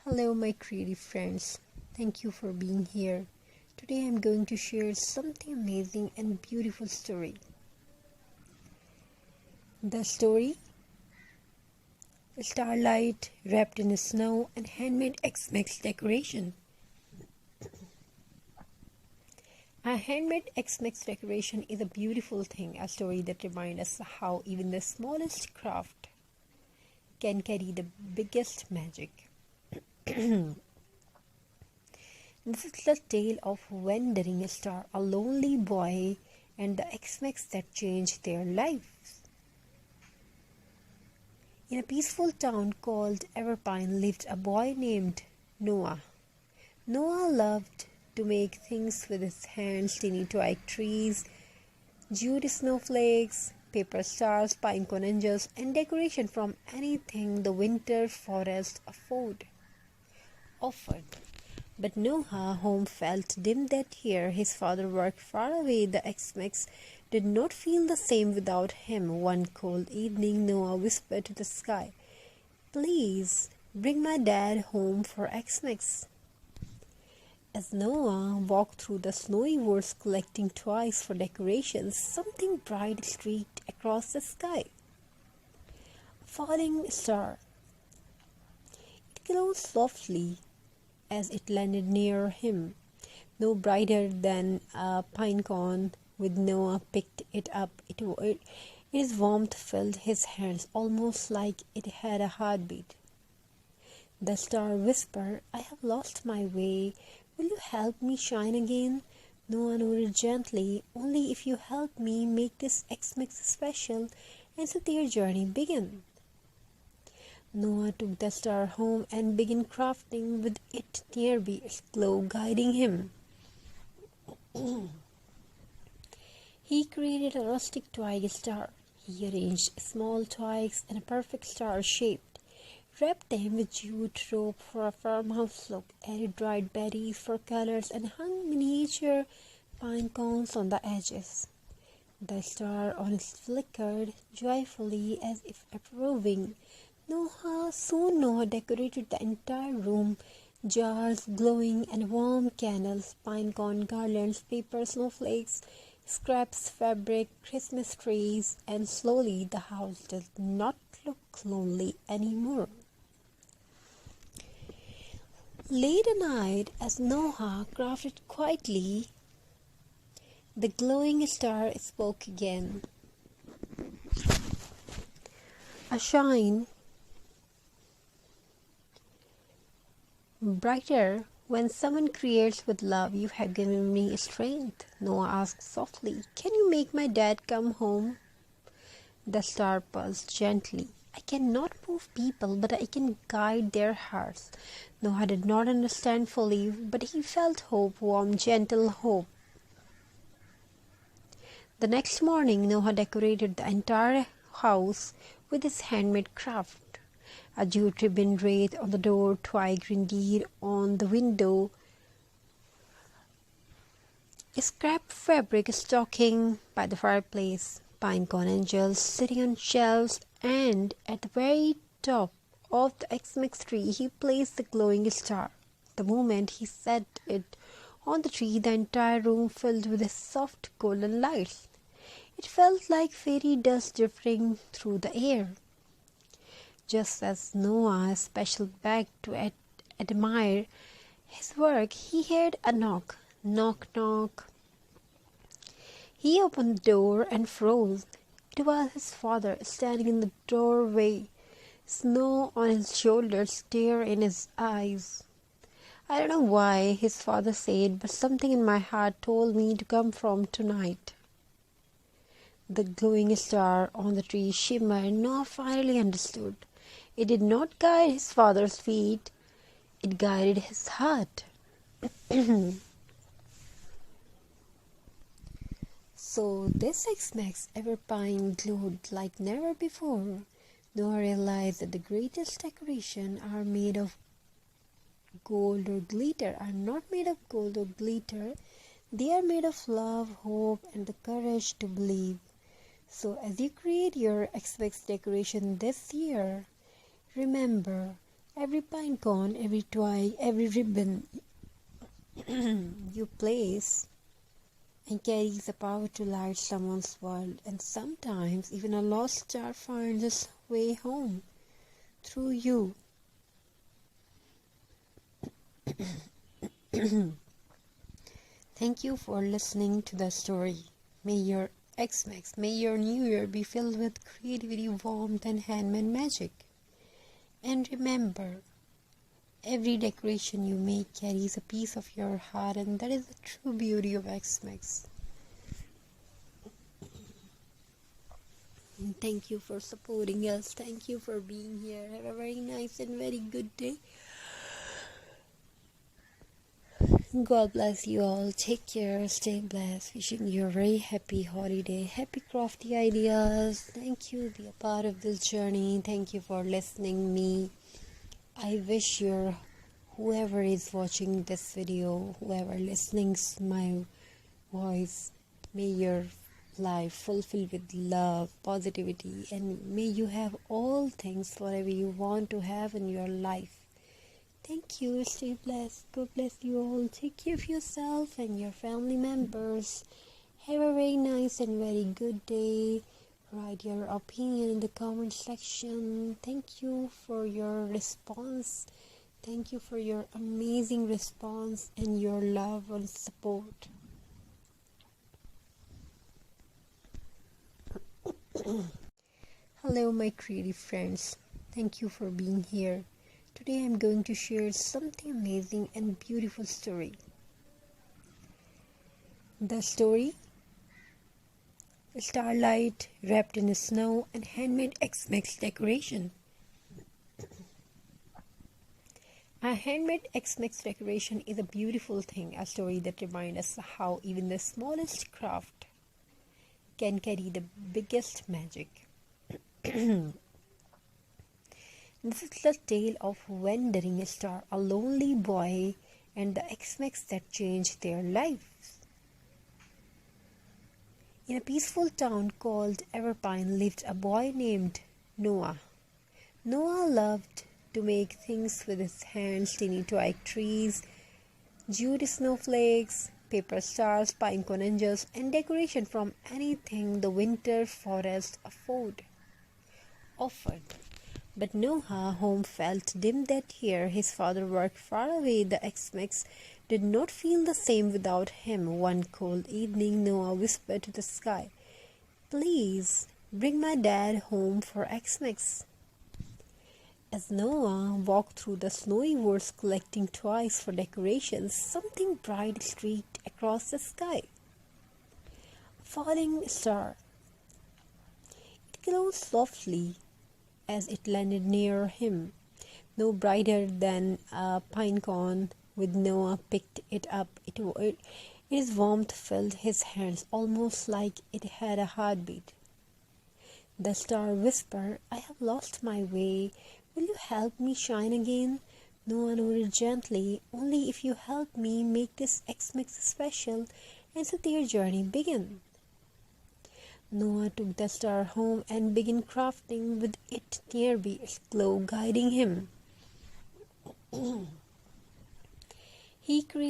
Hello, my creative friends. Thank you for being here. Today I'm going to share something amazing and beautiful story. The story Starlight wrapped in snow and handmade Xmas decoration. A handmade Xmas decoration is a beautiful thing, a story that reminds us how even the smallest craft can carry the biggest magic. This is the tale of wandering star, a lonely boy, and the Xmas that changed their lives. In a peaceful town called Everpine lived a boy named Noah. Noah loved to make things with his hands: teeny toy trees, jute snowflakes, paper stars, pine cone angels, and decoration from anything the winter forest offered. But Noah's home felt dim that year. His father worked far away. The Xmas did not feel the same without him. One cold evening, Noah whispered to the sky, "Please bring my dad home for Xmas." As Noah walked through the snowy woods collecting toys for decorations, something bright streaked across the sky. A falling star. It glowed softly as it landed near him, no brighter than a pine cone. When Noah picked it up, its warmth filled his hands almost like it had a heartbeat. The star whispered, "I have lost my way. Will you help me shine again?" Noah nodded gently. "Only if you help me make this Xmas special." And so their journey began. Noah took the star home and began crafting with it nearby, its glow guiding him. He created a rustic toy star. He arranged small twigs in a perfect star shape, wrapped them with jute rope for a farmhouse look, added dried berries for colors, and hung miniature pine cones on the edges. The star on it flickered joyfully as if approving. Noah decorated the entire room, jars glowing and warm candles, pine cone garlands, paper snowflakes, scraps, fabric, Christmas trees, and slowly the house did not look lonely anymore. Late at night, as Noah crafted quietly, the glowing star spoke again. A shine brighter. "When someone creates with love, you have given me strength," Noah asked softly. "Can you make my dad come home?" The star paused gently. "I cannot move people, but I can guide their hearts." Noah did not understand fully, but he felt hope, warm, gentle hope. The next morning, Noah decorated the entire house with his handmade craft. A jute ribbon wreath on the door, twig reindeer on the window, scrap fabric stocking by the fireplace, pine cone angels sitting on shelves, and at the very top of the Xmas tree he placed the glowing star. The moment he set it on the tree, the entire room filled with soft golden lights. It felt like fairy dust drifting through the air. Just as Noah special back to admire his work, he heard a knock. Knock, knock. He opened the door and froze. It was his father standing in the doorway, snow on his shoulders, tear in his eyes. "I don't know why," his father said, "but something in my heart told me to come from tonight." The glowing star on the tree shimmered. Noah finally understood. It did not guide his father's feet, it guided his heart. So this Xmas Everpine glowed like never before. Noah realized that the greatest decorations are made of gold or glitter, are not made of gold or glitter. They are made of love, hope, and the courage to believe. So as you create your Xmas decoration this year, remember, Every pine cone, every twig, every ribbon you place and carries the power to light someone's world, and sometimes even a lost star finds its way home through you. Thank you for listening to the story. May your Xmas, may your new year be filled with creativity, warmth, and handmade magic. And remember, every decoration you make carries a piece of your heart, and that is the true beauty of Xmas. And thank you for supporting us. Thank you for being here. Have a very nice and very good day. God bless you all. Take care. Stay blessed. Wishing you a very happy holiday. Happy crafty ideas. Thank you. Be a part of this journey. Thank you for listening me. I wish your whoever is watching this video, whoever listening to my voice, may your life fulfilled with love, positivity, and may you have all things whatever you want to have in your life. Thank you. Stay blessed. God bless you all. Take care of yourself and your family members. Have a very nice and very good day. Write your opinion in the comment section. Thank you for your response. Thank you for your amazing response and your love and support. Hello, my creative friends. Thank you for being here. Today I'm going to share something amazing and beautiful story. The story: Starlight wrapped in snow and handmade Xmas decoration. A handmade Xmas decoration is a beautiful thing, a story that reminds us how even the smallest craft can carry the biggest magic. This is the tale of Wandering Star, a lonely boy, and the Xmas that changed their lives. In a peaceful town called Everpine lived a boy named Noah. Noah loved to make things with his hands: tiny twig trees, jute snowflakes, paper stars, pine cone angels, and decoration from anything the winter forest offered. But Noah's home felt dim that year. His father worked far away. The Xmas did not feel the same without him. One cold evening, Noah whispered to the sky, "Please bring my dad home for Xmas." As Noah walked through the snowy woods collecting toys for decorations, something bright streaked across the sky. A falling star. It glowed softly as it landed near him, no brighter than a pine cone. With Noah picked it up, its warmth filled his hands almost like it had a heartbeat. The star whispered, "I have lost my way. Will you help me shine again?" Noah nodded gently. "Only if you help me make this Xmas special." And so their journey began. Noah took the star home and began crafting with it nearby, its glow guiding him. He created